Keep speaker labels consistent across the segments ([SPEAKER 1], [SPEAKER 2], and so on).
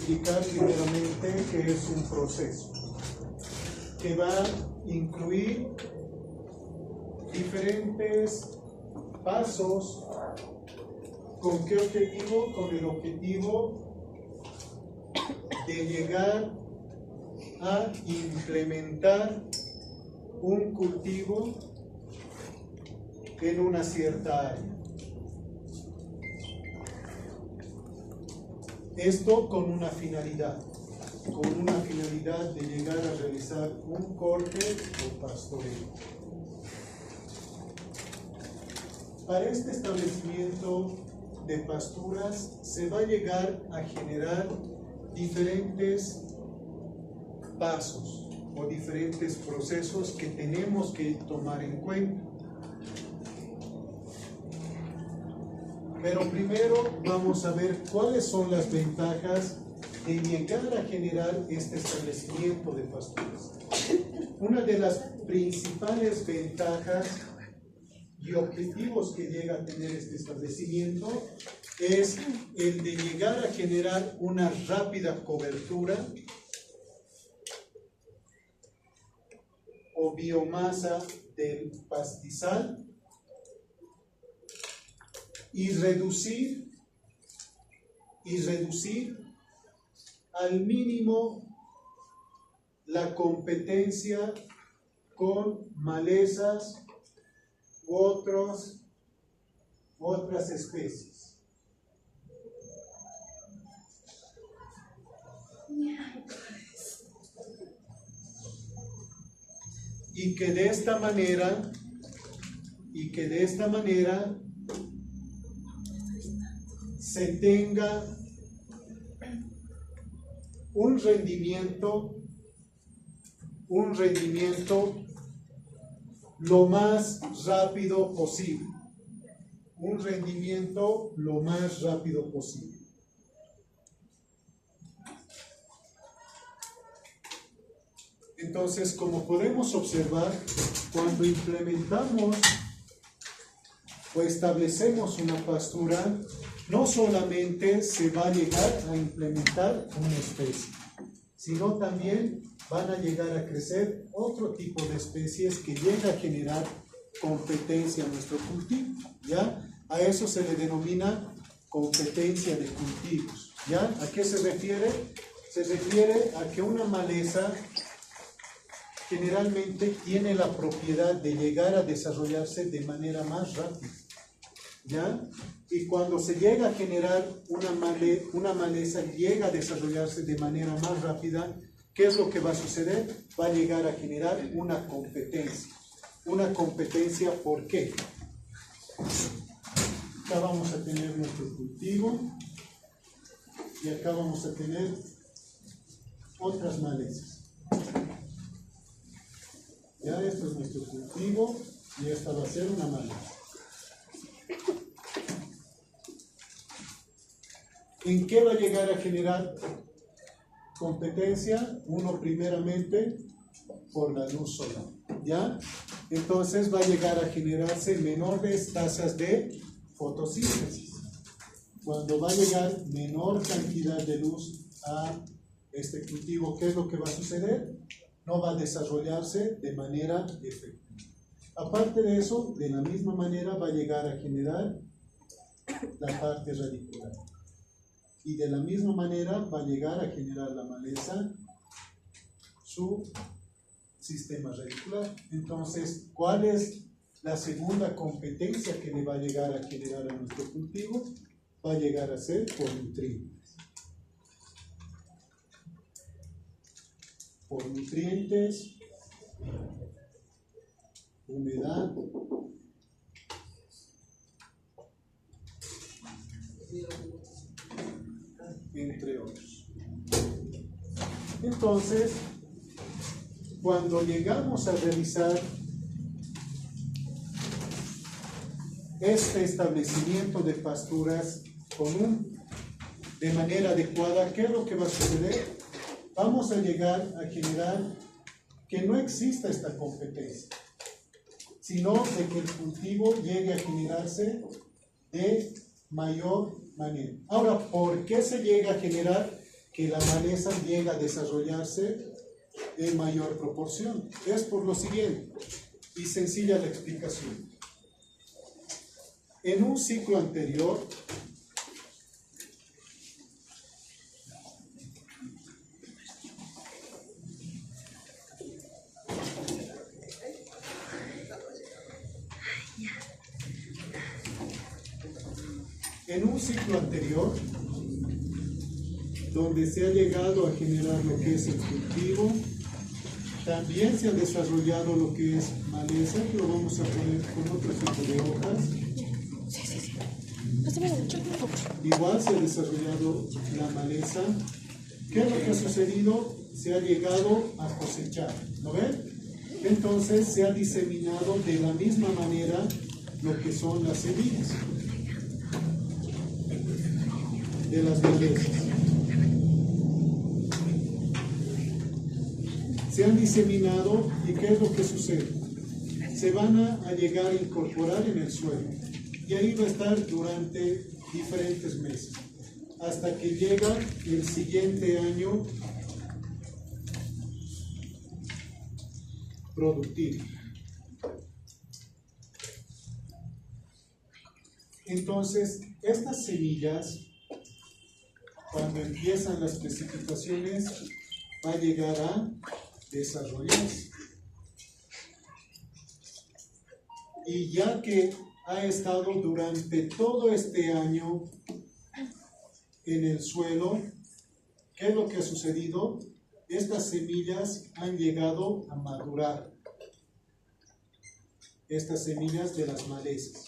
[SPEAKER 1] explicar primeramente que es un proceso que va a incluir diferentes pasos. ¿Con qué objetivo? Con el objetivo de llegar a implementar un cultivo en una cierta área. Esto con una finalidad de llegar a realizar un corte o pastoreo. Para este establecimiento de pasturas se va a llegar a generar diferentes pasos o diferentes procesos que tenemos que tomar en cuenta. Pero primero vamos a ver cuáles son las ventajas de llegar a generar este establecimiento de pasturas. Una de las principales ventajas y objetivos que llega a tener este establecimiento es el de llegar a generar una rápida cobertura o biomasa del pastizal y reducir al mínimo la competencia con malezas u otras especies. Y que de esta manera se tenga un rendimiento lo más rápido posible. Entonces, como podemos observar, cuando implementamos o establecemos una pastura, no solamente se va a llegar a implementar una especie, sino también van a llegar a crecer otro tipo de especies que llega a generar competencia en nuestro cultivo, ¿ya? A eso se le denomina competencia de cultivos, ¿ya? ¿A qué se refiere? Se refiere a que una maleza generalmente tiene la propiedad de llegar a desarrollarse de manera más rápida, ¿ya? Y cuando se llega a generar una maleza llega a desarrollarse de manera más rápida, ¿qué es lo que va a suceder? Va a llegar a generar una competencia. Una competencia, ¿por qué? Acá vamos a tener nuestro cultivo y acá vamos a tener otras malezas. Ya, esto es nuestro cultivo y esta va a ser una maleza. ¿En qué va a llegar a generar competencia? Uno, primeramente, por la luz solar, ¿ya? Entonces va a llegar a generarse menores tasas de fotosíntesis. Cuando va a llegar menor cantidad de luz a este cultivo, ¿qué es lo que va a suceder? No va a desarrollarse de manera efectiva. Aparte de eso, de la misma manera va a llegar a generar la parte radicular. Y de la misma manera va a llegar a generar la maleza su sistema radicular. Entonces, ¿cuál es la segunda competencia que le va a llegar a generar a nuestro cultivo? Va a llegar a ser por nutrientes. Por nutrientes, humedad, entre otros. Entonces, cuando llegamos a realizar este establecimiento de pasturas de manera adecuada, ¿qué es lo que va a suceder? Vamos a llegar a generar que no exista esta competencia, sino de que el cultivo llegue a generarse de mayor manera. Ahora, ¿por qué se llega a generar que la maleza llega a desarrollarse en mayor proporción. Es por lo siguiente, y sencilla la explicación. En un ciclo anterior, donde se ha llegado a generar lo que es el cultivo, también se ha desarrollado lo que es maleza, que lo vamos a poner con otro tipo de hojas. Igual se ha desarrollado la maleza. ¿Qué es lo que ha sucedido? Se ha llegado a cosechar, ¿no ven? Entonces se ha diseminado de la misma manera lo que son las semillas de las malezas. Se han diseminado y ¿qué es lo que sucede? Se van a llegar a incorporar en el suelo y ahí va a estar durante diferentes meses hasta que llega el siguiente año productivo. Entonces, estas semillas, cuando empiezan las precipitaciones, va a llegar a desarrollarse. Y ya que ha estado durante todo este año en el suelo, ¿qué es lo que ha sucedido? Estas semillas han llegado a madurar. Estas semillas de las malezas.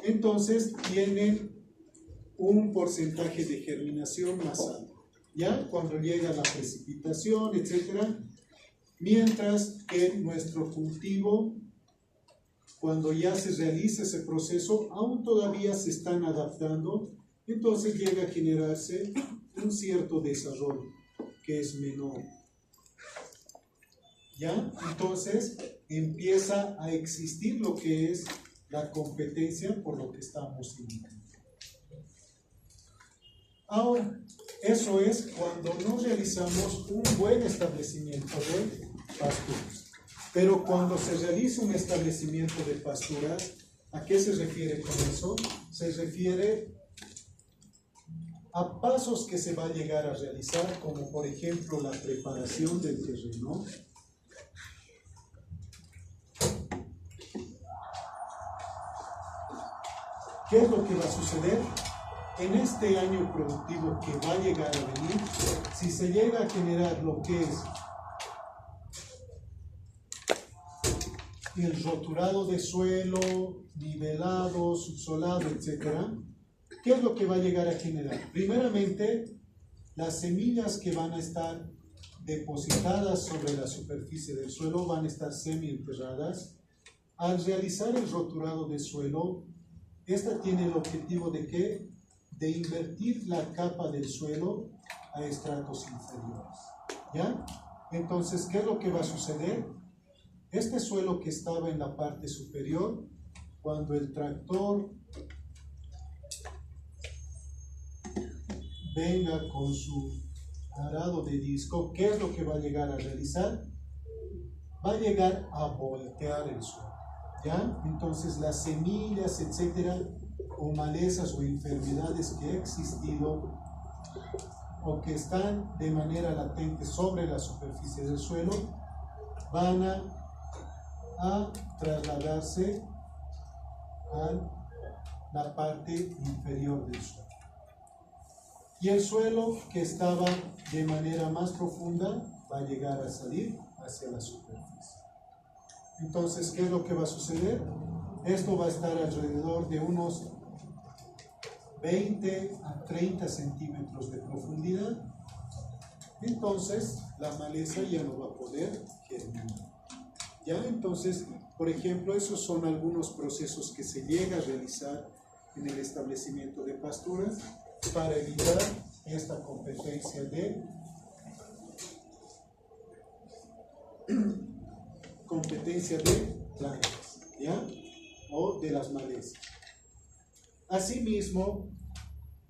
[SPEAKER 1] Entonces tienen un porcentaje de germinación más alto. ¿Ya? Cuando llega la precipitación, etc. Mientras que nuestro cultivo, cuando ya se realiza ese proceso, aún todavía se están adaptando, entonces llega a generarse un cierto desarrollo que es menor. ¿Ya? Entonces empieza a existir lo que es la competencia por lo que estamos indicando. Ahora, eso es cuando no realizamos un buen establecimiento de pasturas. Pero cuando se realiza un establecimiento de pasturas, ¿a qué se refiere con eso? Se refiere a pasos que se va a llegar a realizar, como por ejemplo la preparación del terreno, ¿qué es lo que va a suceder? En este año productivo que va a llegar a venir, si se llega a generar lo que es el roturado de suelo, nivelado, subsolado, etc., ¿qué es lo que va a llegar a generar? Primeramente, las semillas que van a estar depositadas sobre la superficie del suelo van a estar semi-enterradas. Al realizar el roturado de suelo, esta tiene el objetivo de ¿qué? De invertir la capa del suelo a estratos inferiores. ¿Ya? Entonces, ¿qué es lo que va a suceder? Este suelo que estaba en la parte superior, cuando el tractor venga con su arado de disco, ¿qué es lo que va a llegar a realizar? Va a llegar a voltear el suelo. ¿Ya? Entonces, las semillas, etcétera, o malezas o enfermedades que han existido o que están de manera latente sobre la superficie del suelo van a trasladarse a la parte inferior del suelo. Y el suelo que estaba de manera más profunda va a llegar a salir hacia la superficie. Entonces, ¿qué es lo que va a suceder? Esto va a estar alrededor de unos 20 a 30 centímetros de profundidad. Entonces, la maleza ya no va a poder germinar. ¿Ya? Entonces, por ejemplo, esos son algunos procesos que se llega a realizar en el establecimiento de pasturas para evitar esta competencia de plantas, ¿ya? O de las malezas. Asimismo,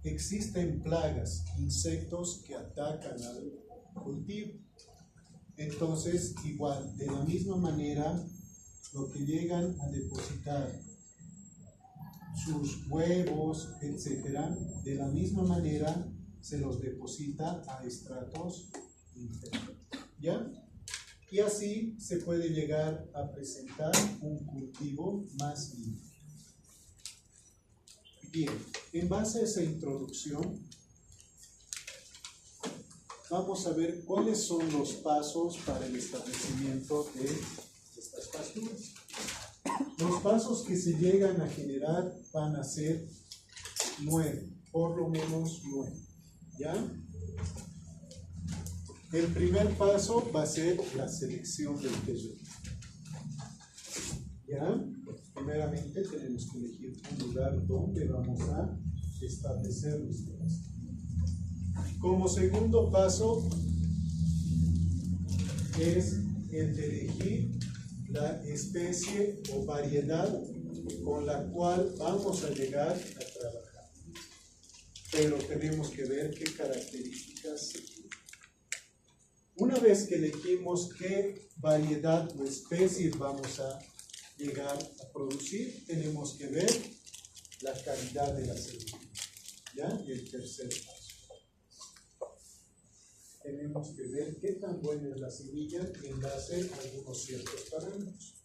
[SPEAKER 1] existen plagas, insectos que atacan al cultivo. Entonces, igual, de la misma manera, lo que llegan a depositar sus huevos, etcétera, de la misma manera se los deposita a estratos inferiores. ¿Ya? Y así se puede llegar a presentar un cultivo más limpio. Bien, en base a esa introducción, vamos a ver cuáles son los pasos para el establecimiento de estas pasturas. Los pasos que se llegan a generar van a ser 9, por lo menos 9. ¿Ya? El primer paso va a ser la selección del terreno. ¿Ya? Primeramente tenemos que elegir un lugar donde vamos a establecer nuestra pastura. Como segundo paso es el de elegir la especie o variedad con la cual vamos a llegar a trabajar. Pero tenemos que ver qué características se tienen. Una vez que elegimos qué variedad o especie vamos a llegar a producir, tenemos que ver la calidad de la semilla. ¿Ya? Y el tercer paso. Tenemos que ver qué tan buena es la semilla en base a algunos ciertos parámetros,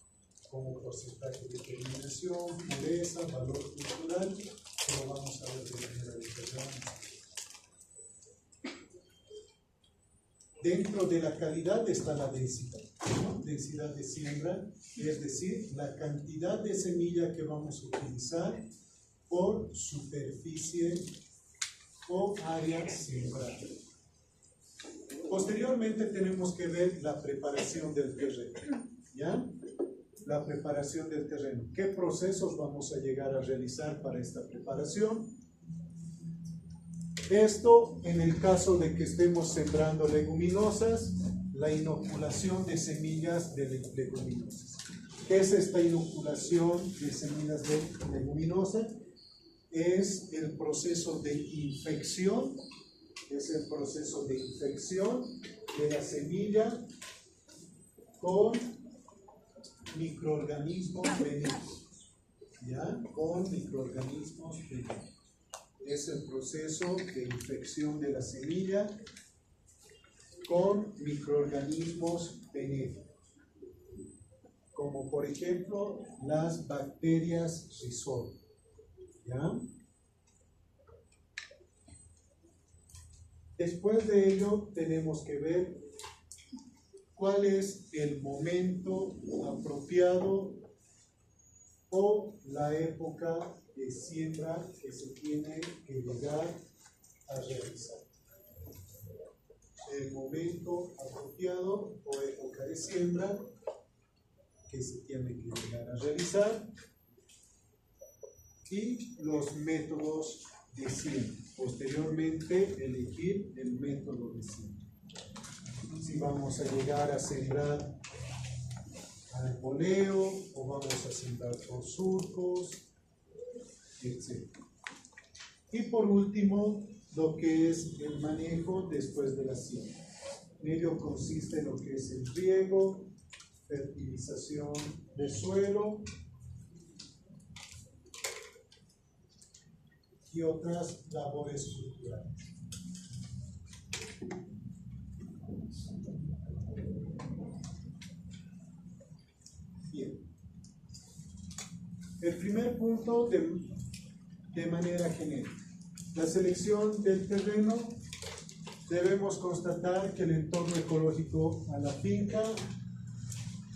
[SPEAKER 1] como porcentaje de germinación, pureza, valor cultural, que lo vamos a ver de manera detallada. Dentro de la calidad está la densidad, ¿no? Densidad de siembra, es decir, la cantidad de semilla que vamos a utilizar por superficie o área sembrada. Posteriormente tenemos que ver la preparación del terreno, ¿ya? La preparación del terreno. ¿Qué procesos vamos a llegar a realizar para esta preparación? Esto, en el caso de que estemos sembrando leguminosas, la inoculación de semillas de leguminosas. ¿Qué es esta inoculación de semillas de leguminosas? Es el proceso de infección, de la semilla con microorganismos benéficos, ¿ya? Con microorganismos benéficos. Es el proceso de infección de la semilla con microorganismos benéficos, como por ejemplo las bacterias Rhizobia, ¿ya? Después de ello tenemos que ver cuál es el momento apropiado o la época de siembra que se tiene que llegar a realizar. El momento apropiado o época de siembra que se tiene que llegar a realizar y los métodos de siembra. Posteriormente, elegir el método de siembra. Si vamos a llegar a sembrar al poleo o vamos a sembrar por surcos, etc. Y por último, lo que es el manejo después de la siembra. En ello consiste en lo que es el riego, fertilización de suelo y otras labores culturales. Bien. El primer punto de manera genérica. La selección del terreno. Debemos constatar que el entorno ecológico a la finca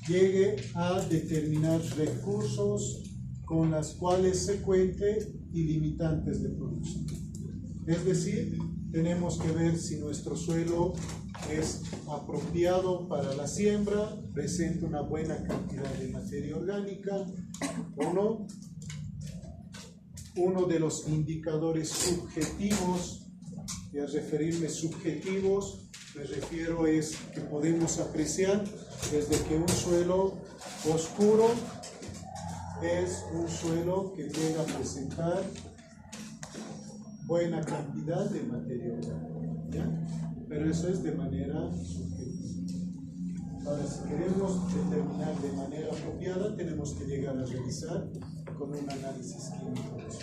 [SPEAKER 1] llegue a determinar recursos con las cuales se cuente y limitantes de producción. Es decir, tenemos que ver si nuestro suelo es apropiado para la siembra, presenta una buena cantidad de materia orgánica o no. Uno de los indicadores subjetivos, y al referirme subjetivos, me refiero es que podemos apreciar desde que un suelo oscuro es un suelo que llega a presentar buena cantidad de materia orgánica, ¿ya? Pero eso es de manera subjetiva. Ahora, si queremos determinar de manera apropiada, tenemos que llegar a realizar con un análisis químico de suelos.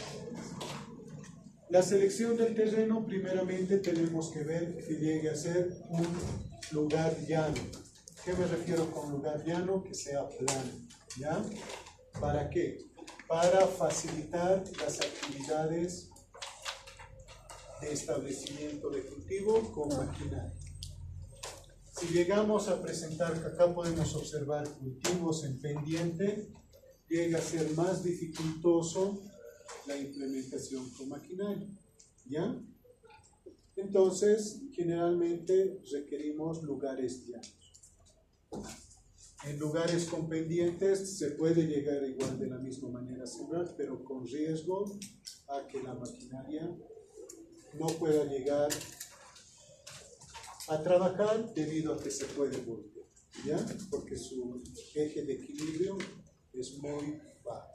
[SPEAKER 1] La selección del terreno, primeramente tenemos que ver que llegue a ser un lugar llano. ¿Qué me refiero con lugar llano? Que sea plano, ¿ya? ¿Para qué? Para facilitar las actividades de establecimiento de cultivo con maquinaria. Si llegamos a presentar, que acá podemos observar cultivos en pendiente, llega a ser más dificultoso la implementación con maquinaria, ¿ya? Entonces, generalmente requerimos lugares llanos. En lugares con pendientes se puede llegar igual de la misma manera a sembrar, pero con riesgo a que la maquinaria no pueda llegar a trabajar debido a que se puede voltear, ¿ya? Porque su eje de equilibrio es muy bajo.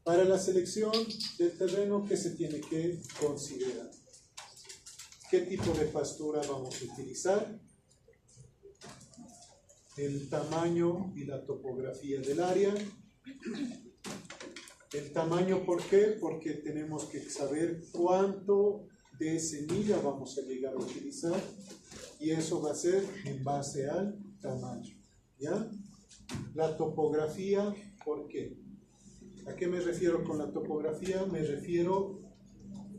[SPEAKER 1] Para la selección del terreno, ¿qué se tiene que considerar? ¿Qué tipo de pastura vamos a utilizar? El tamaño y la topografía del área. El tamaño, ¿por qué? Porque tenemos que saber cuánto de semilla vamos a llegar a utilizar y eso va a ser en base al tamaño, ¿ya? La topografía, ¿por qué? ¿A qué me refiero con la topografía? Me refiero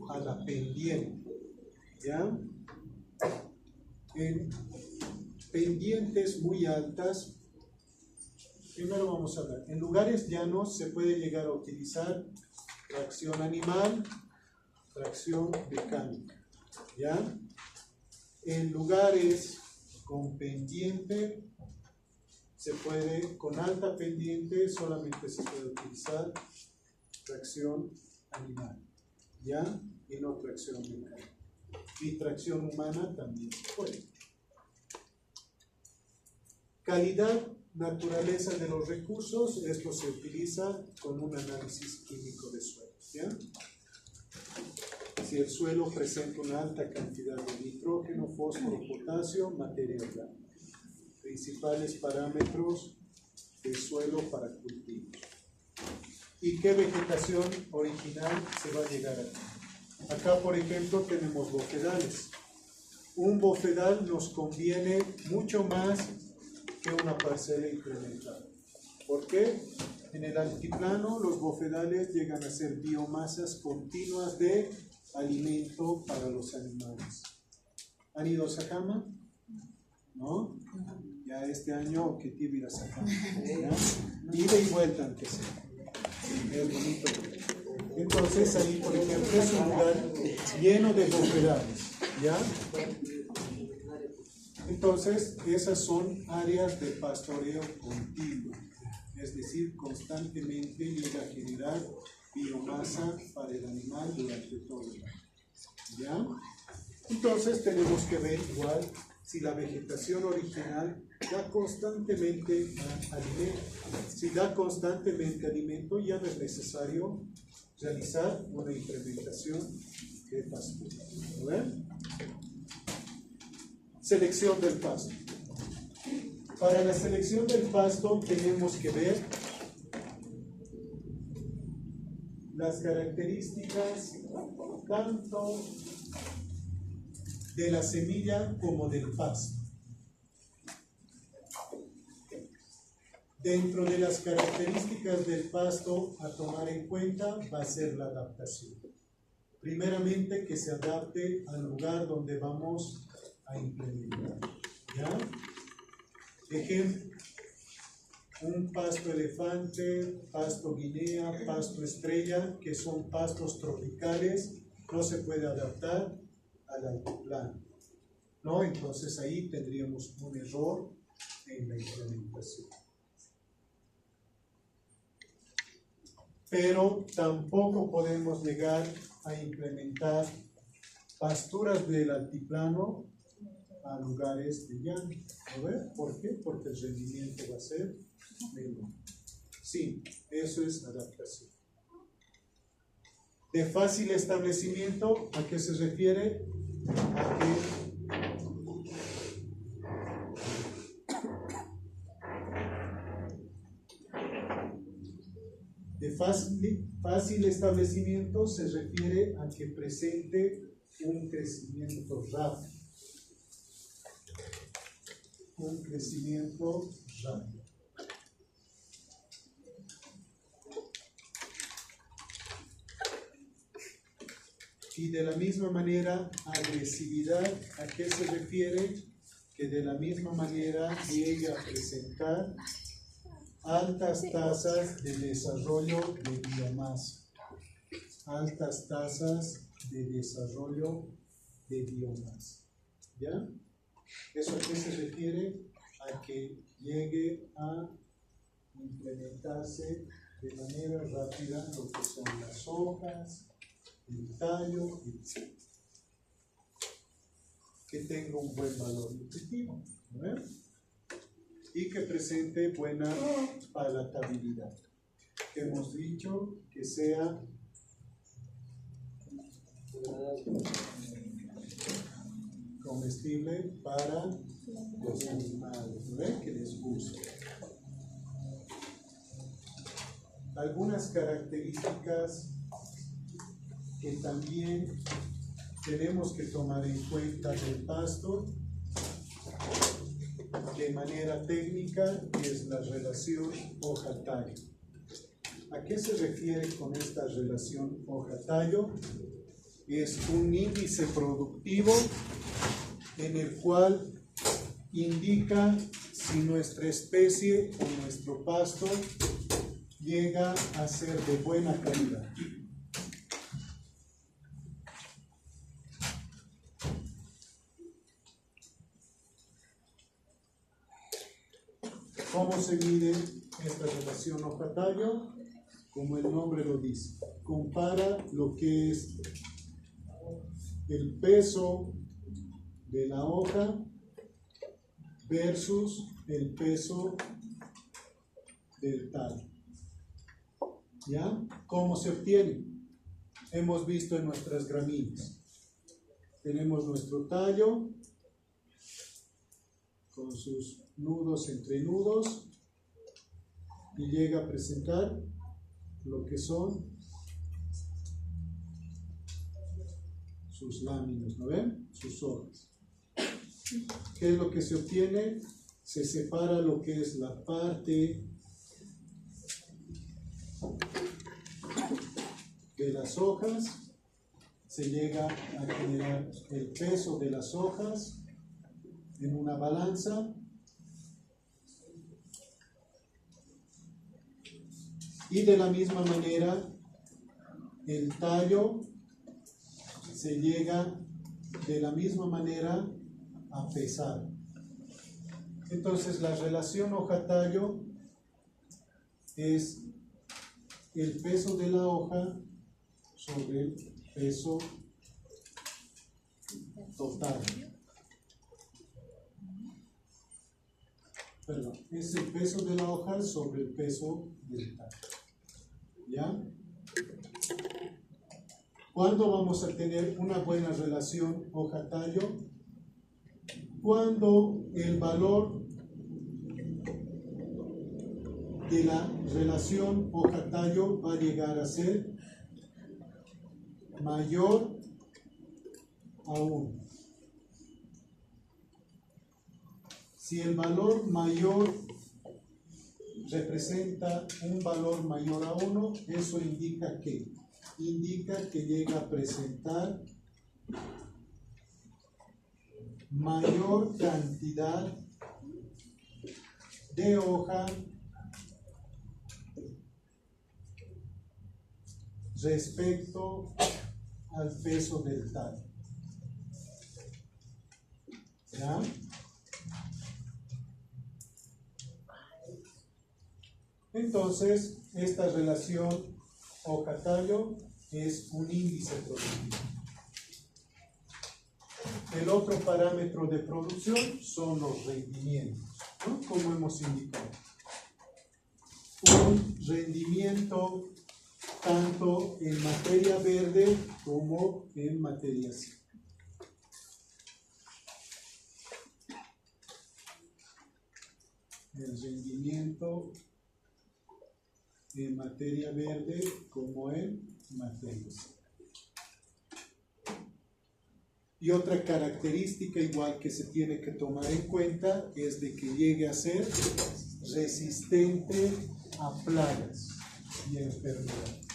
[SPEAKER 1] a la pendiente, ¿ya? En pendientes muy altas, primero vamos a hablar, en lugares llanos se puede llegar a utilizar tracción animal, tracción mecánica, ¿ya? En lugares con pendiente se puede, con alta pendiente solamente se puede utilizar tracción animal, ¿ya? Y no tracción mecánica. Y tracción humana también se puede. Calidad, naturaleza de los recursos, esto se utiliza con un análisis químico de suelo, ¿ya? Si el suelo presenta una alta cantidad de nitrógeno, fósforo, potasio, materia orgánica. Principales parámetros del suelo para cultivos. ¿Y qué vegetación original se va a llegar a? Acá, por ejemplo, tenemos bofedales. Un bofedal nos conviene mucho más que una parcela incrementada. ¿Por qué? En el altiplano los bofedales llegan a ser biomasas continuas de alimento para los animales. ¿Han ido a Sajama? ¿No? Ya este año objetivo ir a Sajama. Ida y vuelta antes. Es bonito. Entonces ahí, por ejemplo, es un lugar lleno de bofedales, ¿ya? Entonces, esas son áreas de pastoreo continuo, es decir, constantemente llega a generar biomasa para el animal durante todo el año, ¿ya? Entonces, tenemos que ver igual si la vegetación original da constantemente alimento. Si da constantemente alimento, ya no es necesario realizar una implementación de pastura. ¿Lo ven? Selección del pasto. Para la selección del pasto tenemos que ver las características tanto de la semilla como del pasto. Dentro de las características del pasto a tomar en cuenta va a ser la adaptación. Primeramente, que se adapte al lugar donde vamos a implementar, ¿ya? Ejemplo, un pasto elefante, pasto guinea, pasto estrella, que son pastos tropicales, no se puede adaptar al altiplano, ¿no? Entonces ahí tendríamos un error en la implementación. Pero tampoco podemos llegar a implementar pasturas del altiplano a lugares de llano. ¿Lo ven? ¿Por qué? Porque el rendimiento va a ser menor. Sí, eso es adaptación. De fácil establecimiento, ¿a qué se refiere? A que de fácil establecimiento se refiere a que presente un crecimiento rápido. Un crecimiento rápido. Y de la misma manera, agresividad, ¿a qué se refiere? Que de la misma manera llegue a presentar altas tasas de desarrollo de biomasa. Altas tasas de desarrollo de biomasa. ¿Ya? ¿Eso a qué se refiere? A que llegue a implementarse de manera rápida lo que son las hojas, el tallo, etc. Que tenga un buen valor nutritivo, ¿no? Y que presente buena palatabilidad. Hemos dicho que sea comestible para los animales, ¿no? Que les guste. Algunas características que también tenemos que tomar en cuenta del pasto de manera técnica es la relación hoja-tallo. ¿A qué se refiere con esta relación hoja-tallo? Es un índice productivo en el cual indica si nuestra especie o nuestro pasto llega a ser de buena calidad. ¿Cómo se mide esta relación hoja-tallo? Como el nombre lo dice, compara lo que es el peso de la hoja versus el peso del tallo. ¿Ya? ¿Cómo se obtiene? Hemos visto en nuestras gramíneas. Tenemos nuestro tallo con sus nudos entre nudos y llega a presentar lo que son sus láminas, ¿no ven? Sus hojas. ¿Qué es lo que se obtiene? Se separa lo que es la parte de las hojas, se llega a generar el peso de las hojas en una balanza y de la misma manera el tallo se llega de la misma manera a pesar. Entonces la relación hoja-tallo es el peso de la hoja sobre el peso total. Perdón, es el peso de la hoja sobre el peso del tallo. ¿Ya? ¿Cuándo vamos a tener una buena relación hoja-tallo? Cuando el valor de la relación hoja-tallo va a llegar a ser mayor a 1. Si el valor mayor representa un valor mayor a 1, eso indica que llega a presentar mayor cantidad de hoja respecto al peso del tallo. ¿Ya? Entonces, esta relación hoja-tallo es un índice productivo. El otro parámetro de producción son los rendimientos, ¿no? Como hemos indicado. Un rendimiento tanto en materia verde como en materia seca. El rendimiento en materia verde como en materia seca. Y otra característica igual que se tiene que tomar en cuenta es de que llegue a ser resistente a plagas y enfermedades.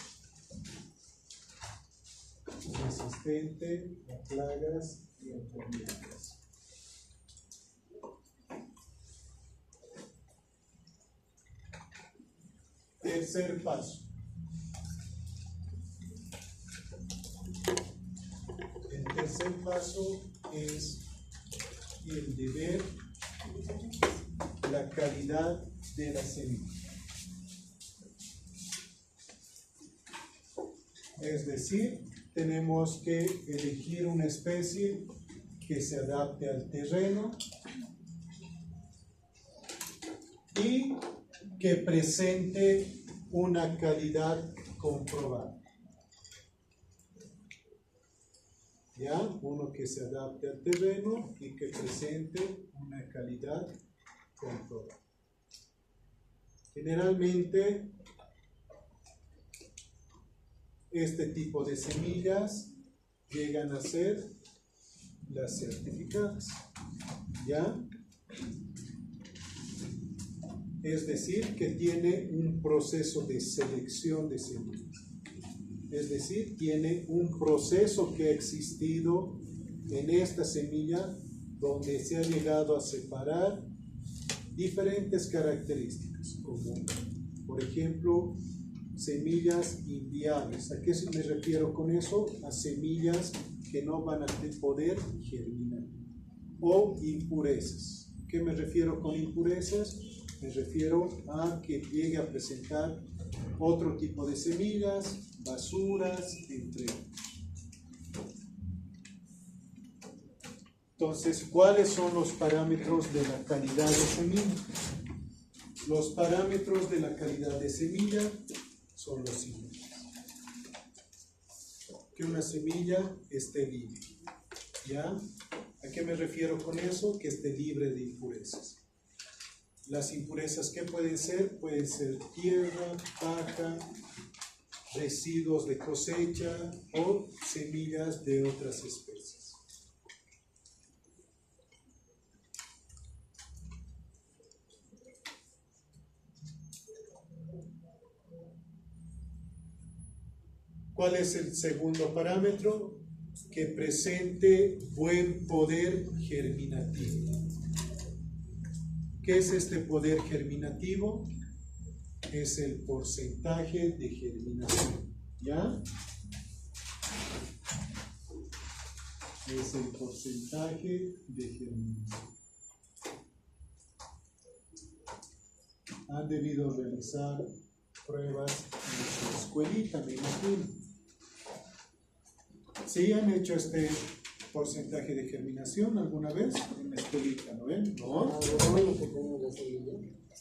[SPEAKER 1] Resistente a plagas y enfermedades. Tercer paso. El tercer paso es el de ver la calidad de la semilla. Es decir, tenemos que elegir una especie que se adapte al terreno y que presente una calidad comprobada. ¿Ya? Uno que se adapte al terreno y que presente una calidad comprobada. Generalmente, este tipo de semillas llegan a ser las certificadas. ¿Ya? Es decir, que tiene un proceso de selección de semillas. Es decir, tiene un proceso que ha existido en esta semilla donde se ha llegado a separar diferentes características, como por ejemplo semillas inviables. ¿A qué me refiero con eso? A semillas que no van a poder germinar. O impurezas. ¿Qué me refiero con impurezas? Me refiero a que llegue a presentar otro tipo de semillas, basuras, entre otros. Entonces, ¿cuáles son los parámetros de la calidad de semilla? Los parámetros de la calidad de semilla son los siguientes. Que una semilla esté libre. ¿Ya? ¿A qué me refiero con eso? Que esté libre de impurezas. Las impurezas, ¿qué pueden ser? Pueden ser tierra, paja, residuos de cosecha o semillas de otras especies. ¿Cuál es el segundo parámetro? Que presente buen poder germinativo. ¿Qué es este poder germinativo? Es el porcentaje de germinación. ¿Ya? Es el porcentaje de germinación. Han debido realizar pruebas en su escuelita, me imagino. ¿Sí han hecho este porcentaje de germinación alguna vez en la escuelita, no ven? ¿No?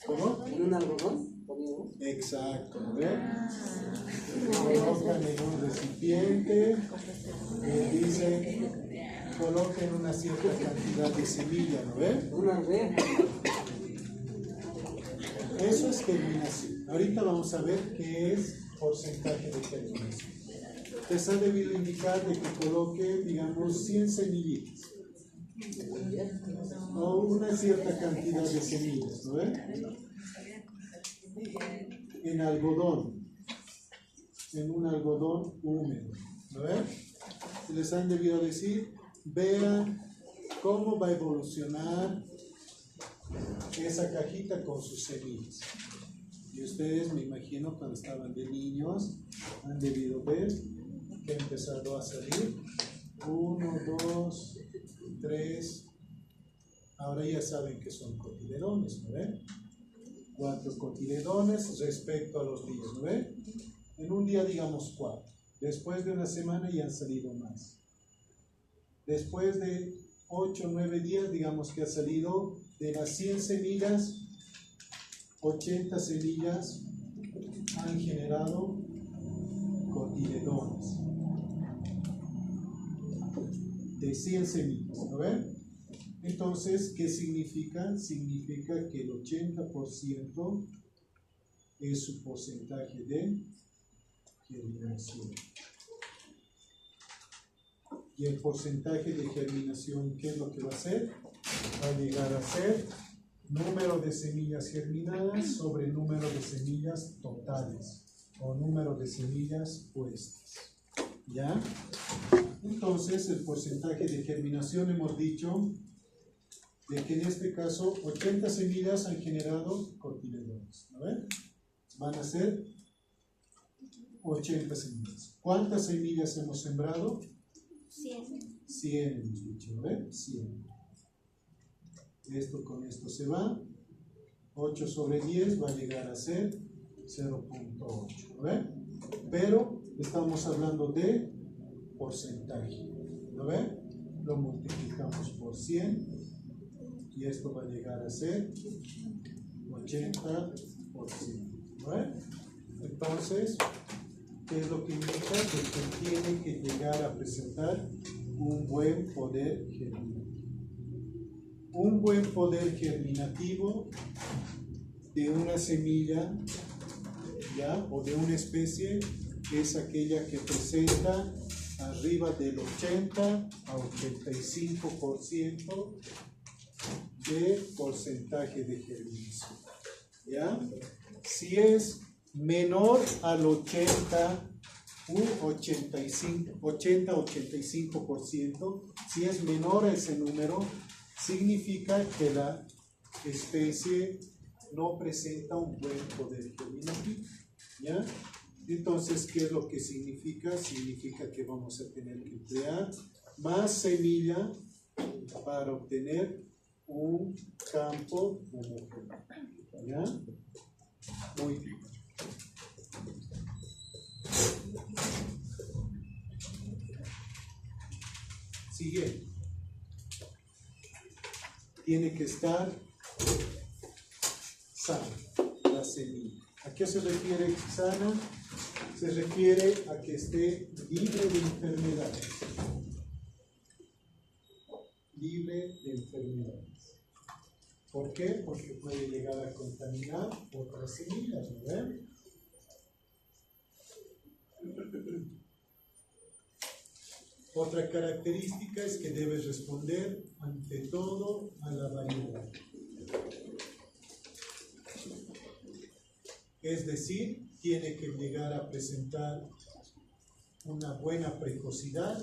[SPEAKER 1] ¿Cómo?
[SPEAKER 2] ¿En un algodón poníamos?
[SPEAKER 1] Exacto, ¿no ven? Colocan en un recipiente, dicen, coloquen una cierta cantidad de semilla, ¿no ven?
[SPEAKER 2] Una red.
[SPEAKER 1] Eso es germinación. Ahorita vamos a ver qué es porcentaje de germinación. Les ha debido indicar de que coloque, digamos, 100 semillitas. O una cierta cantidad de semillas, ¿no ven? En algodón. En un algodón húmedo, ¿no ven? Les han debido decir, vean cómo va a evolucionar esa cajita con sus semillas. Y ustedes, me imagino, cuando estaban de niños, han debido ver que ha empezado a salir 1, 2, 3. Ahora ya saben que son cotiledones, ¿no ven? 4 cotiledones respecto a los días, ¿no ven? En un día digamos 4. Después de una semana ya han salido más. Después de 8 o 9 días, digamos que ha salido de las 100 semillas, 80 semillas han generado cotiledones de 100 semillas, ¿no ven? Entonces, ¿qué significa? Significa que el 80% es su porcentaje de germinación. Y el porcentaje de germinación, ¿qué es lo que va a hacer? Va a llegar a ser número de semillas germinadas sobre número de semillas totales o número de semillas puestas. ¿Ya? Entonces, el porcentaje de germinación hemos dicho de que en este caso 80 semillas han generado cotiledones. ¿No ven? Van a ser 80 semillas. ¿Cuántas semillas hemos sembrado?
[SPEAKER 2] 100.
[SPEAKER 1] 100 hemos dicho, ¿no ven? 100. Esto con esto se va. 8 sobre 10 va a llegar a ser 0.8, ¿no ven? Pero estamos hablando de porcentaje, ¿no ven? Lo multiplicamos por 100 y esto va a llegar a ser 80%, ¿no ven? Entonces, ¿qué es lo que indica? Que tiene que llegar a presentar un buen poder germinativo. Un buen poder germinativo de una semilla, ¿ya? O de una especie es aquella que presenta arriba del 80 a 85% de porcentaje de germinación, ¿ya? Si es menor al 80-85%, si es menor a ese número, significa que la especie no presenta un buen poder germinativo, ¿ya? Entonces, ¿qué es lo que significa? Significa que vamos a tener que emplear más semilla para obtener un campo homogéneo, ¿ya? Muy bien. Siguiente. Tiene que estar sana la semilla. ¿A qué se refiere sana? Se refiere a que esté libre de enfermedades. Libre de enfermedades. ¿Por qué? Porque puede llegar a contaminar otras semillas, ¿no ven? Otra característica es que debe responder ante todo a la variedad. Es decir, tiene que llegar a presentar una buena precocidad,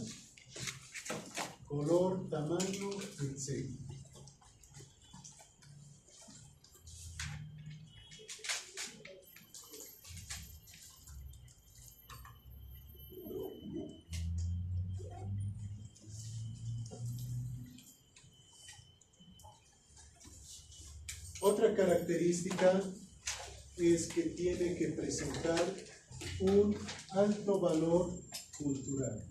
[SPEAKER 1] color, tamaño, etc. Otra característica es que tiene que presentar un alto valor cultural.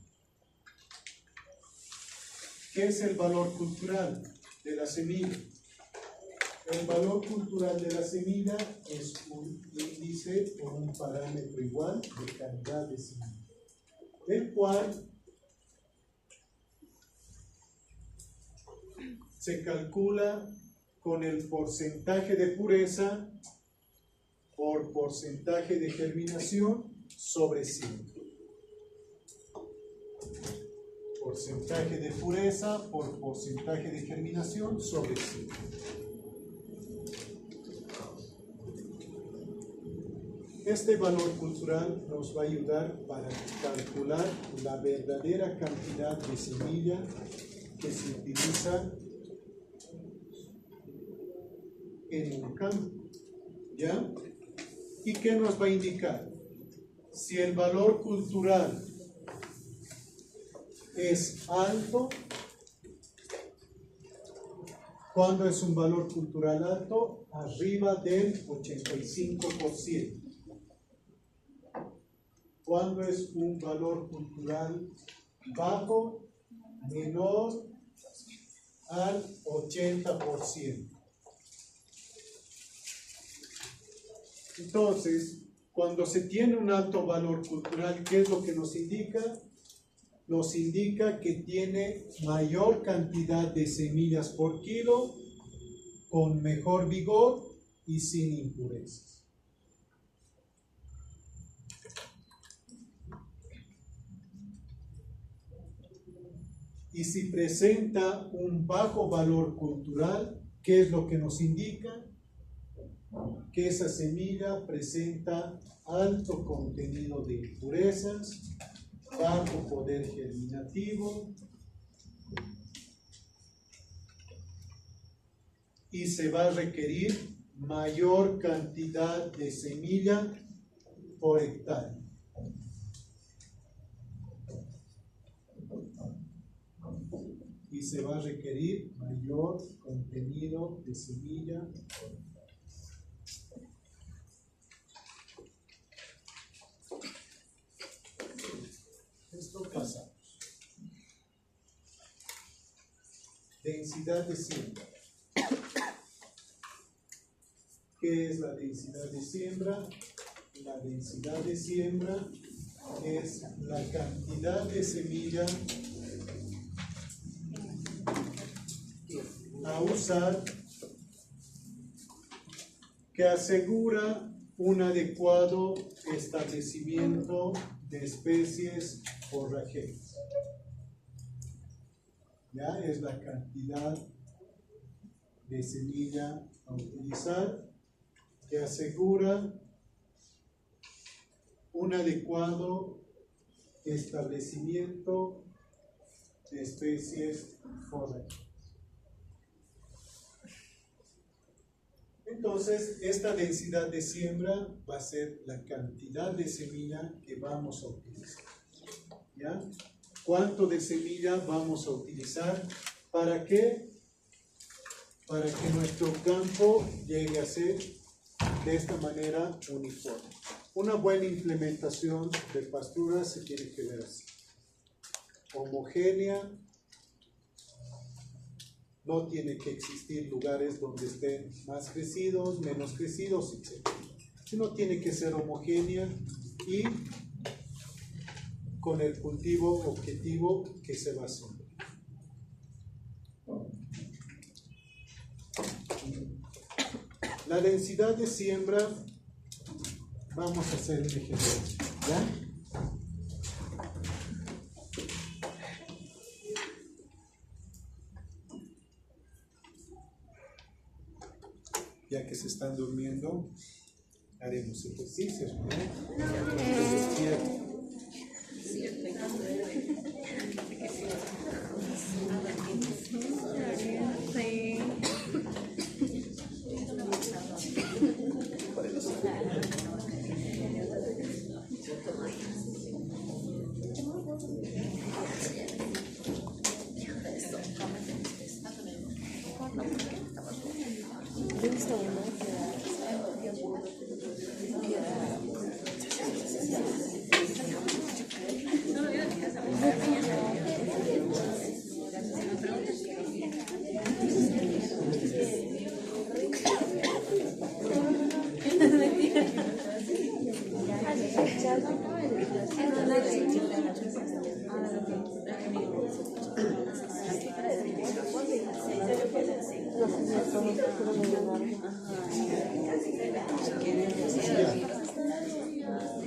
[SPEAKER 1] ¿Qué es el valor cultural de la semilla? El valor cultural de la semilla es un índice o un parámetro igual de calidad de semilla, el cual se calcula con el porcentaje de pureza por porcentaje de germinación sobre 100. Porcentaje de pureza por porcentaje de germinación sobre 100. Este valor cultural nos va a ayudar para calcular la verdadera cantidad de semilla que se utiliza en un campo, ¿ya? ¿Y qué nos va a indicar? Si el valor cultural es alto, ¿cuándo es un valor cultural alto? Arriba del 85%. ¿Cuándo es un valor cultural bajo? Menor al 80%. Entonces, Cuando se tiene un alto valor cultural, ¿qué es lo que nos indica? Nos indica que tiene mayor cantidad de semillas por kilo, con mejor vigor y sin impurezas. Y si presenta un bajo valor cultural, ¿qué es lo que nos indica? Que esa semilla presenta alto contenido de impurezas, bajo poder germinativo, y se va a requerir mayor cantidad de semilla por hectárea. Y se va a requerir mayor contenido de semilla por hectárea. Esto pasamos. Densidad de siembra. ¿Qué es la densidad de siembra? La densidad de siembra es la cantidad de semilla a usar que asegura un adecuado establecimiento de especies forrajeras. Ya es la cantidad de semilla a utilizar que asegura un adecuado establecimiento de especies forrajeras. Entonces, esta densidad de siembra va a ser la cantidad de semilla que vamos a utilizar. ¿Ya? ¿Cuánto de semilla vamos a utilizar? ¿Para qué? Para que nuestro campo llegue a ser de esta manera uniforme. Una buena implementación de pastura se tiene que ver así. Homogénea. No tiene que existir lugares donde estén más crecidos, menos crecidos, etc. Sino tiene que ser homogénea y con el cultivo objetivo que se va haciendo. La densidad de siembra, vamos a hacer un ejercicio, ¿ya? Ya que se están durmiendo, haremos ejercicios, ¿no?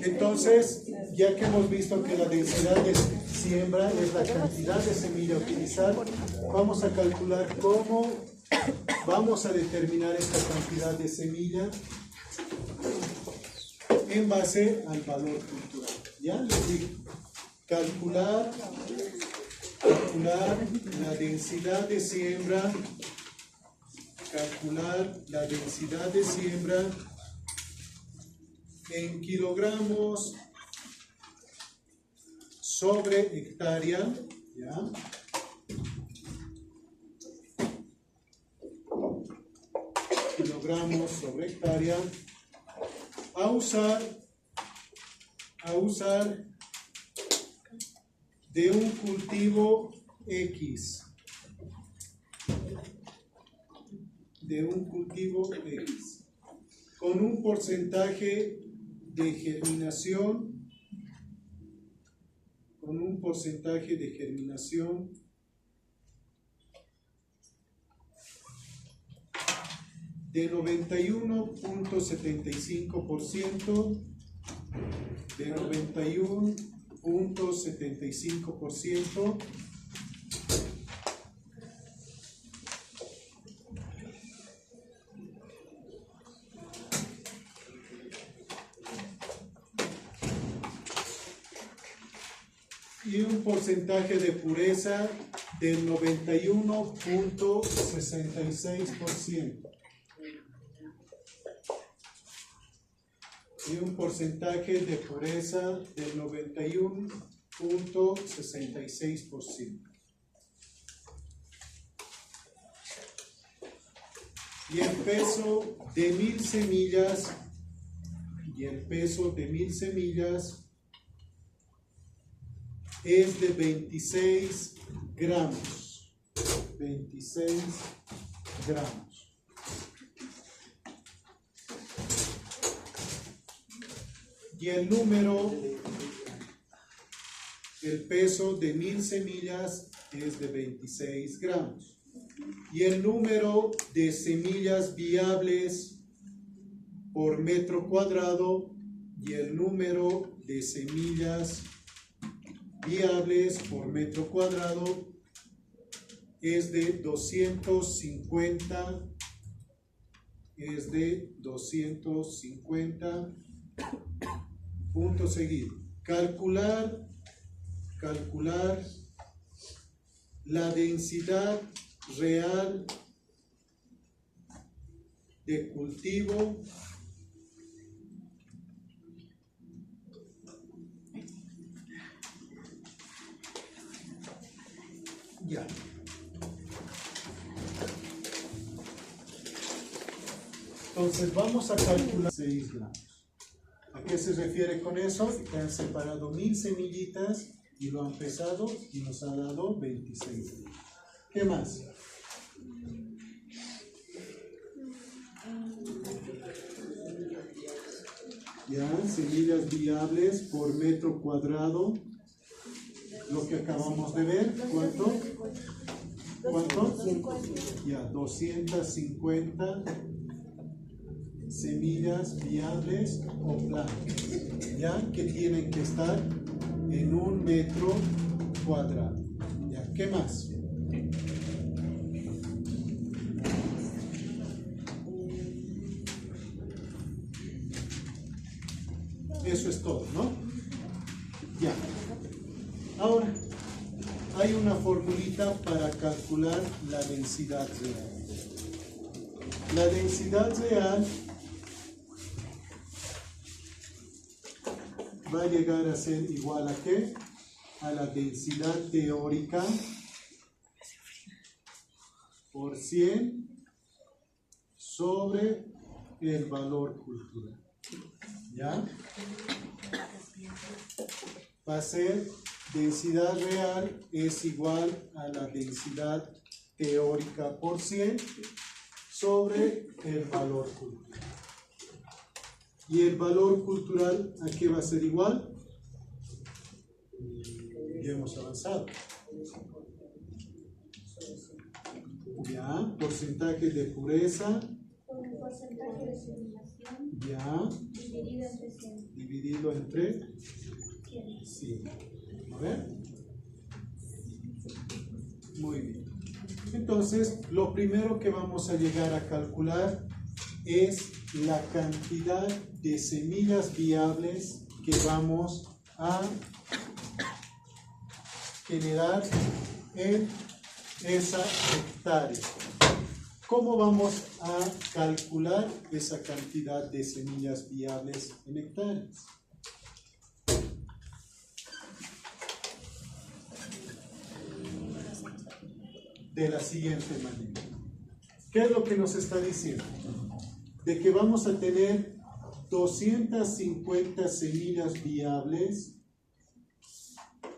[SPEAKER 1] Entonces, ya que hemos visto que la densidad de siembra es la cantidad de semilla a utilizar, vamos a calcular cómo vamos a determinar esta cantidad de semilla en base al valor cultural. ¿Ya? Les digo, calcular la densidad de siembra, en kilogramos sobre hectárea, ¿ya? Kilogramos sobre hectárea, a usar de un cultivo X, con un porcentaje de germinación, con un porcentaje de germinación de 91.75%, de 91.75%, y un porcentaje de pureza del 91.66%. Y un porcentaje de pureza del 91.66%. Y el peso de 1000 semillas, es de 26 gramos. 26 gramos. Y el peso de 1000 semillas es de 26 gramos. Y el número de semillas viables por metro cuadrado, y el número de semillas viables por metro cuadrado es de 250, punto seguido. Calcular la densidad real de cultivo ya. Entonces vamos a calcular 6 gramos. ¿A qué se refiere con eso? Que han separado 1000 semillitas y lo han pesado y nos ha dado 26 gramos. ¿Qué más? Ya, semillas viables por metro cuadrado. Lo que acabamos de ver, ¿cuánto? Ya, 250 semillas viables o plantas, ya, que tienen que estar en 1 metro cuadrado. Ya, ¿qué más? Eso es todo, ¿no? Ya. Ahora, hay una formulita para calcular la densidad real. La densidad real va a llegar a ser igual a ¿qué? A la densidad teórica por 100 sobre el valor cultural. ¿Ya? Va a ser densidad real es igual a la densidad teórica por 100 sobre el valor cultural. ¿Y el valor cultural a qué va a ser igual? Ya hemos avanzado. Ya, porcentaje de pureza.
[SPEAKER 2] Un porcentaje de germinación.
[SPEAKER 1] Ya.
[SPEAKER 2] Dividido entre 100.
[SPEAKER 1] Dividido entre
[SPEAKER 2] 100.
[SPEAKER 1] 100. A ver. Muy bien. Entonces, lo primero que vamos a llegar a calcular es la cantidad de semillas viables que vamos a generar en esa hectárea. ¿Cómo vamos a calcular esa cantidad de semillas viables en hectáreas? De la siguiente manera. ¿Qué es lo que nos está diciendo? De que vamos a tener 250 semillas viables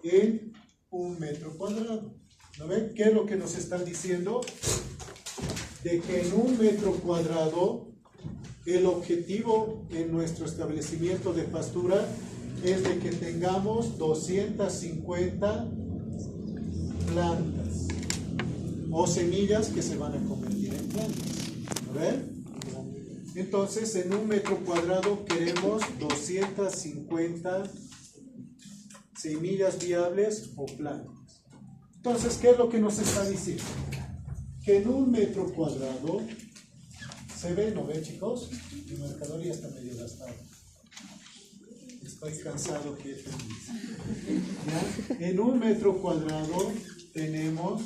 [SPEAKER 1] en 1 metro cuadrado. ¿No ven? ¿Qué es lo que nos están diciendo? De que en 1 metro cuadrado el objetivo en nuestro establecimiento de pastura es de que tengamos 250 plantas o semillas que se van a convertir en plantas. ¿A ver? Entonces, en un metro cuadrado queremos 250 semillas viables o plantas. Entonces, ¿qué es lo que nos está diciendo? Que en un metro cuadrado, ¿se ve? ¿No ve, chicos? Mi marcador ya está medio gastado. Estoy cansado, jefe. ¿Ya? En un metro cuadrado tenemos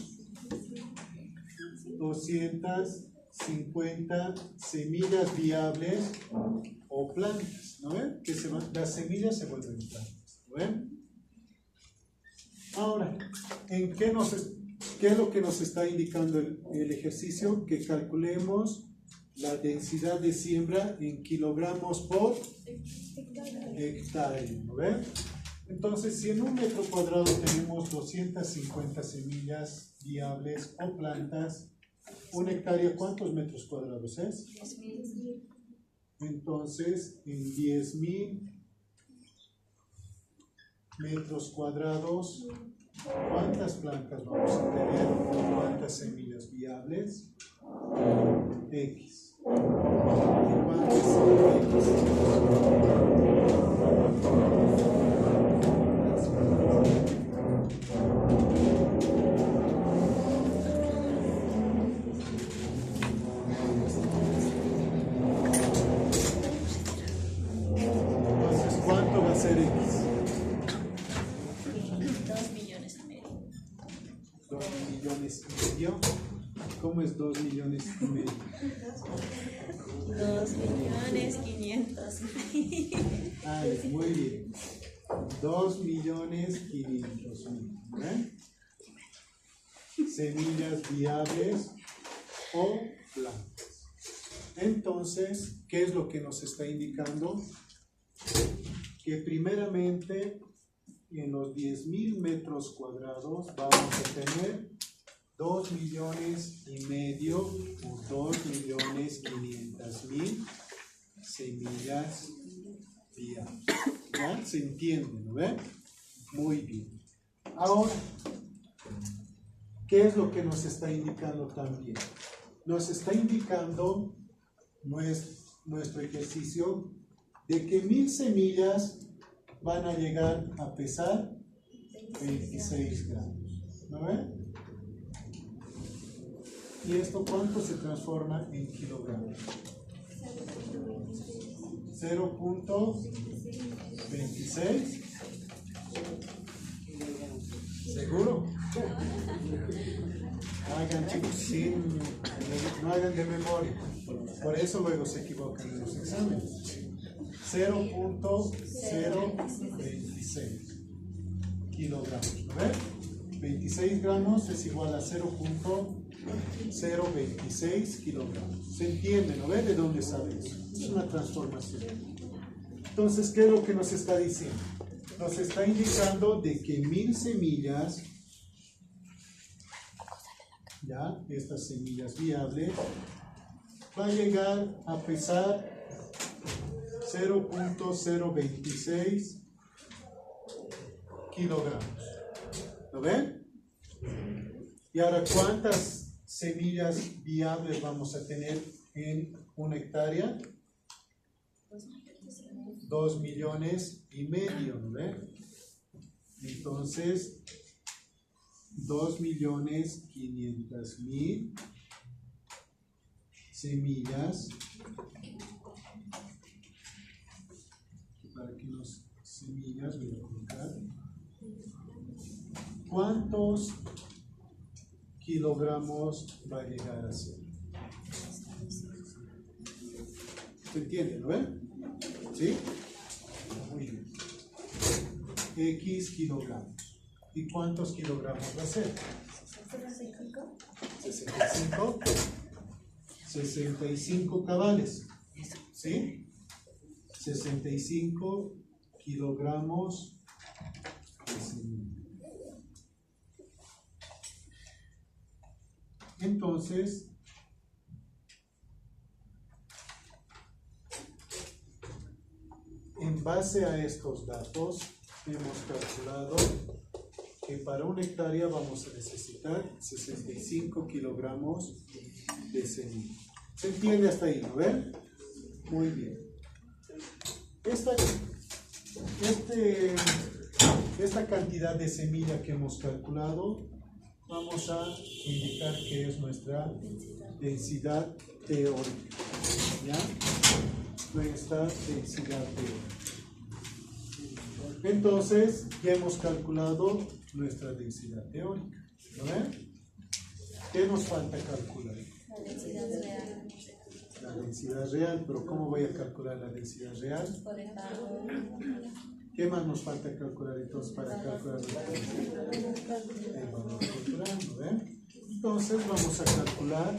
[SPEAKER 1] 250 semillas viables o plantas, ¿no ven? Que las semillas se vuelven plantas, ¿no ven? Ahora, ¿qué es lo que nos está indicando el ejercicio? Que calculemos la densidad de siembra en kilogramos por hectárea, ¿no ven? Entonces, si en un metro cuadrado tenemos 250 semillas viables o plantas, una hectárea, ¿cuántos metros cuadrados es?
[SPEAKER 2] 10.000.
[SPEAKER 1] Entonces, en 10.000 metros cuadrados, ¿cuántas plantas vamos a tener? ¿Cuántas semillas viables? X. ¿Y cuántas X? Entonces, ¿cuánto va a ser X?
[SPEAKER 2] 2 millones y medio.
[SPEAKER 1] 2 millones y medio. ¿Cómo es 2 millones y medio?
[SPEAKER 2] 2.500.000.
[SPEAKER 1] Ay, muy bien. 2.500.000. ¿Eh? Semillas viables o plantas. Entonces, ¿qué es lo que nos está indicando? Que primeramente en los 10.000 metros cuadrados vamos a tener 2 millones y medio o 2.500.000 semillas viables. ¿Ya? ¿Se entiende? ¿No ven? Muy bien. Ahora, ¿qué es lo que nos está indicando también? Nos está indicando nuestro ejercicio de que 1.000 semillas van a llegar a pesar 26 gramos. ¿No ven? ¿Y esto cuánto se transforma en kilogramos? 0.26. ¿Seguro? Hagan, chicos, no hagan de memoria. Por eso luego se equivocan en los exámenes. 0.026 kilogramos. ¿No ven? 26 gramos es igual a 0.026 kilogramos. ¿Se entiende? ¿No ven de dónde sale eso? Es una transformación. Entonces, ¿qué es lo que nos está diciendo? Nos está indicando de que 1.000 semillas, ya, estas semillas viables, va a llegar a pesar 0.026 kilogramos. ¿Lo ven? Y ahora, ¿cuántas semillas viables vamos a tener en una hectárea? 2 millones y medio, ¿no ven? Entonces, 2.500.000 semillas. Para que las semillas voy a colocar. ¿Cuántos kilogramos va a llegar a ser? ¿Se entiende, no ven? ¿Sí? Muy bien. X kilogramos. ¿Y cuántos kilogramos va a ser? 65. 65 cabales. ¿Sí? 65 kilogramos de semilla. Entonces, en base a estos datos hemos calculado que para una hectárea vamos a necesitar 65 kilogramos de semilla. ¿Se entiende hasta ahí, no ven? Muy bien. Esta cantidad de semilla que hemos calculado, vamos a indicar que es nuestra densidad teórica. ¿Ya? Nuestra densidad teórica. Entonces, ya hemos calculado nuestra densidad teórica. ¿Lo ven? ¿Qué nos falta calcular?
[SPEAKER 2] La densidad real.
[SPEAKER 1] La densidad real, pero ¿cómo voy a calcular la densidad real?
[SPEAKER 2] Por el valor.
[SPEAKER 1] ¿Qué más nos falta calcular entonces para calcular el valor cultural? ¿No ven? Entonces vamos a calcular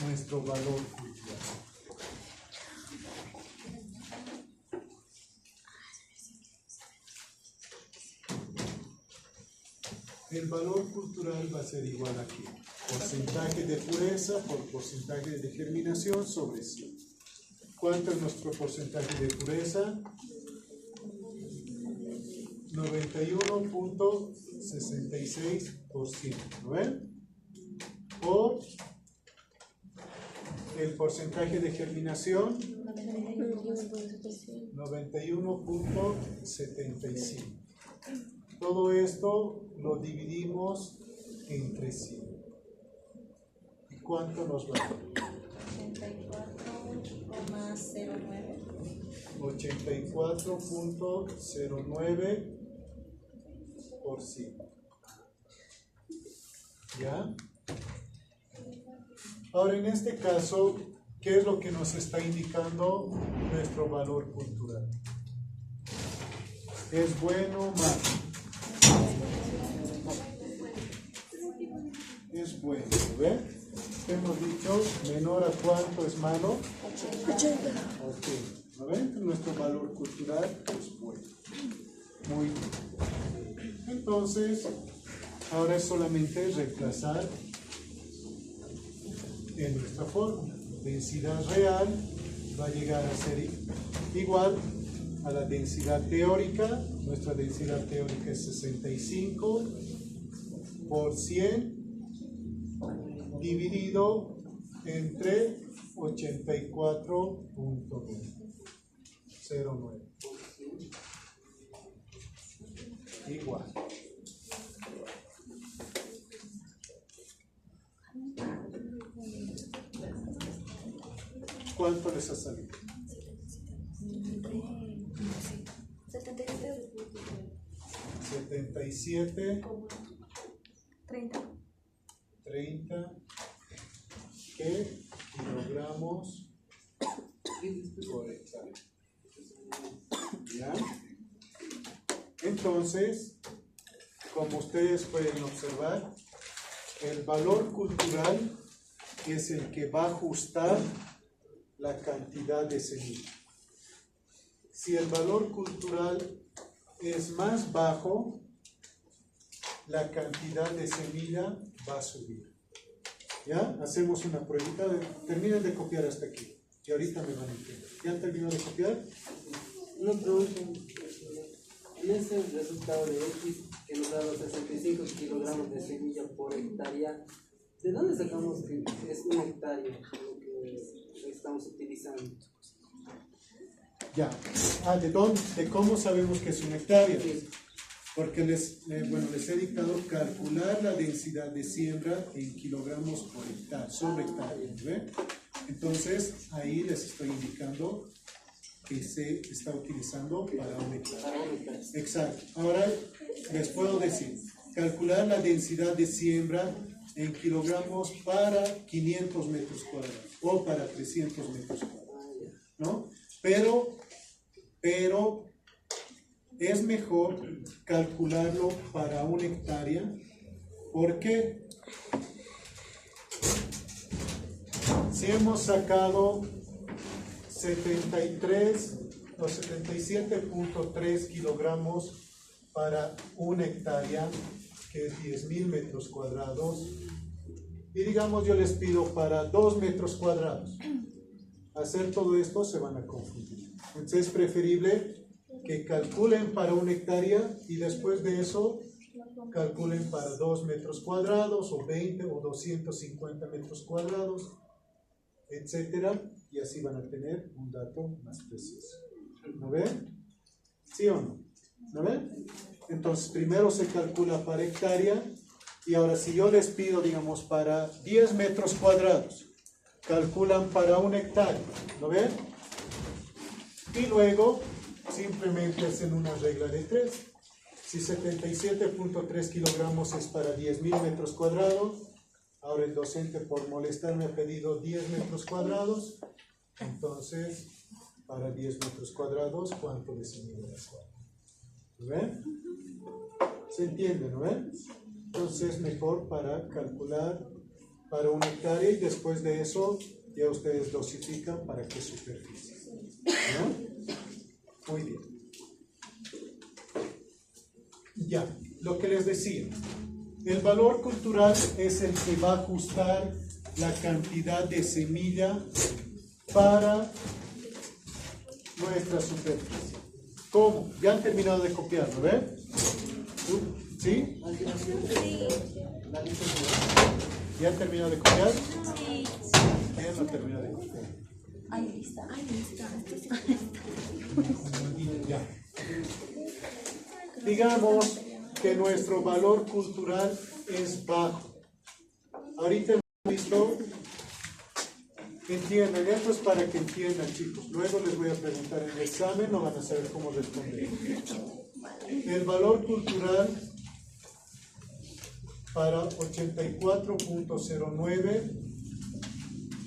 [SPEAKER 1] nuestro valor cultural. El valor cultural va a ser igual aquí. Porcentaje de pureza por porcentaje de germinación sobre 100. ¿Cuánto es nuestro porcentaje de pureza? 91.66%. ¿Lo ven? Por el porcentaje de germinación, 91.75. Todo esto lo dividimos entre 100. ¿Y cuánto nos va a dar? 84,09%. ¿Ya? Ahora, en este caso, ¿qué es lo que nos está indicando nuestro valor cultural? ¿Es bueno o malo? Es bueno, ¿ven? Hemos dicho, menor a cuánto es malo? 80. Ok, ¿no ven? Nuestro valor cultural es bueno. Muy bien. Entonces, ahora es solamente reemplazar en nuestra fórmula. Densidad real va a llegar a ser igual a la densidad teórica. Nuestra densidad teórica es 65 por 100 dividido entre 84.09. Igual. ¿Cuánto les ha salido? 77. 30. ¿Qué? Kilogramos por hectárea. ¿Ya? Entonces, como ustedes pueden observar, el valor cultural es el que va a ajustar la cantidad de semilla. Si el valor cultural es más bajo, la cantidad de semilla va a subir. ¿Ya? Hacemos una pruebita. Terminen de copiar hasta aquí. Y ahorita me van a entender. ¿Ya han terminado de copiar?
[SPEAKER 3] Una pregunta. En ese resultado de X, que nos da los 65 kilogramos de semilla por hectárea, ¿de dónde sacamos que es una hectárea lo que estamos utilizando?
[SPEAKER 1] Ya. ¿De dónde? ¿De cómo sabemos que es una hectárea?
[SPEAKER 3] Sí.
[SPEAKER 1] Porque les he dictado calcular la densidad de siembra en kilogramos por hectárea, sobre hectárea. ¿Ve? Entonces, ahí les estoy indicando que se está utilizando para un hectárea. Exacto. Ahora les puedo decir, calcular la densidad de siembra en kilogramos para 500 metros cuadrados o para 300 metros cuadrados, ¿no? Pero es mejor calcularlo para una hectárea. ¿Por qué? Si hemos sacado 77.3 kilogramos para una hectárea, que es 10.000 metros cuadrados, y digamos yo les pido para 2 metros cuadrados, hacer todo esto se van a confundir. Entonces es preferible que calculen para 1 hectárea y después de eso calculen para 2 metros cuadrados o 20 o 250 metros cuadrados, etcétera, y así van a tener un dato más preciso. ¿No ven? ¿Sí o no? ¿No ven? Entonces primero se calcula para hectárea y ahora si yo les pido, digamos, para 10 metros cuadrados, calculan para 1 hectárea. ¿No ven? Y luego simplemente hacen una regla de 3. Si 77.3 kilogramos es para 10.000 metros cuadrados, ahora el docente por molestar me ha pedido 10 metros cuadrados, entonces para 10 metros cuadrados, ¿cuánto de semilla es? ¿Lo ven? ¿Se entiende? ¿No ven? Entonces es mejor para calcular para 1 hectárea y después de eso ya ustedes dosifican para qué superficie. ¿No? Muy bien. Ya, lo que les decía, el valor cultural es el que va a ajustar la cantidad de semilla para nuestra superficie. ¿Cómo? Ya han terminado de copiarlo, ¿ven? ¿Sí? ¿Ya han terminado de copiar?
[SPEAKER 2] Sí.
[SPEAKER 1] ¿Quién no terminó de copiar?
[SPEAKER 2] Ahí está.
[SPEAKER 1] Ya. Digamos que nuestro valor cultural es bajo. Ahorita hemos visto, entiendan, esto es para que entiendan, chicos. Luego les voy a preguntar en el examen, no van a saber cómo responder. El valor cultural para 84.09,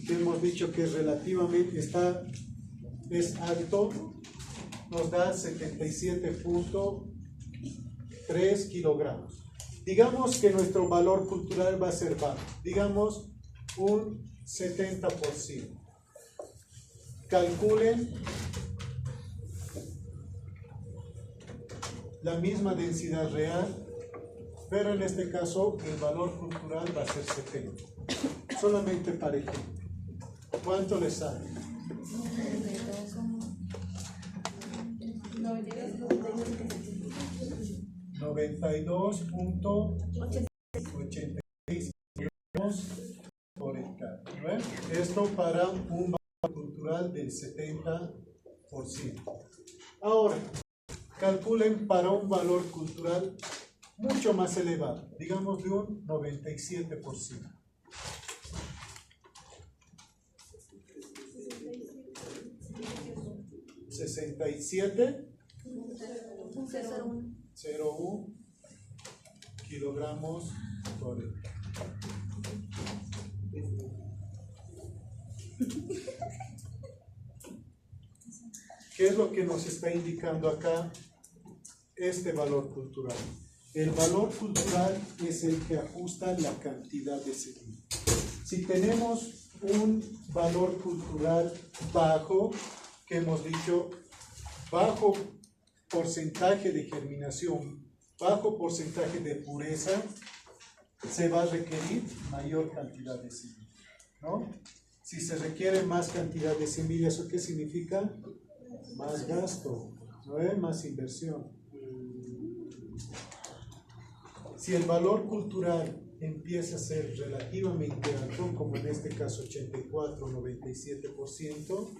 [SPEAKER 1] que hemos dicho que relativamente es alto, nos da 77.3 kilogramos. Digamos que nuestro valor cultural va a ser bajo, digamos un 70%. Calculen la misma densidad real, pero en este caso el valor cultural va a ser 70. Solamente para ejemplo. ¿Cuánto les sale? 92.86 kilogramos por hectárea. ¿Ven? Esto para un valor cultural del 70%. Ahora, calculen para un valor cultural mucho más elevado, digamos de un 97%. $67.01 kilogramos por hectárea. ¿Qué es lo que nos está indicando acá este valor cultural? El valor cultural es el que ajusta la cantidad de semilla. Si tenemos un valor cultural bajo, que hemos dicho, bajo porcentaje de germinación, bajo porcentaje de pureza, se va a requerir mayor cantidad de semillas, ¿no? Si se requiere más cantidad de semillas, ¿eso qué significa? Más gasto, ¿no es? Más inversión. Si el valor cultural empieza a ser relativamente alto, como en este caso 84-97%,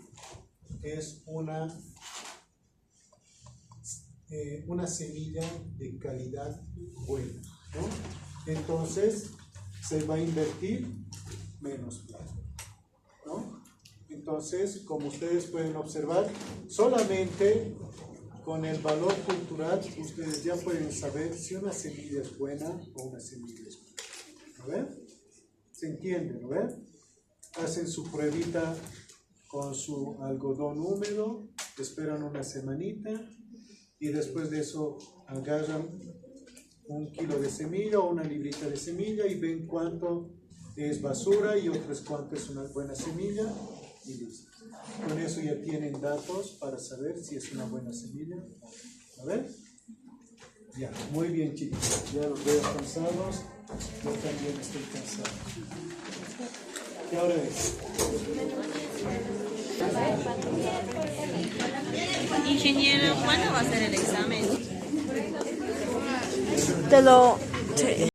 [SPEAKER 1] es una semilla de calidad buena, ¿no? Entonces se va a invertir menos plata, ¿no? Entonces, como ustedes pueden observar, solamente con el valor cultural ustedes ya pueden saber si una semilla es buena o una semilla es mala. ¿No ven? ¿Se entiende? ¿No ven? Hacen su pruebita con su algodón húmedo, esperan una semanita y después de eso agarran 1 kilo de semilla o una librita de semilla y ven cuánto es basura y otro es cuánto es una buena semilla y listo. Con eso ya tienen datos para saber si es una buena semilla. ¿A ver? Ya, muy bien, chicos. Ya los veo cansados. Yo también estoy cansado. ¿Qué hora es?
[SPEAKER 2] Ingeniero, ¿cuándo va a ser el examen?
[SPEAKER 4] Te lo...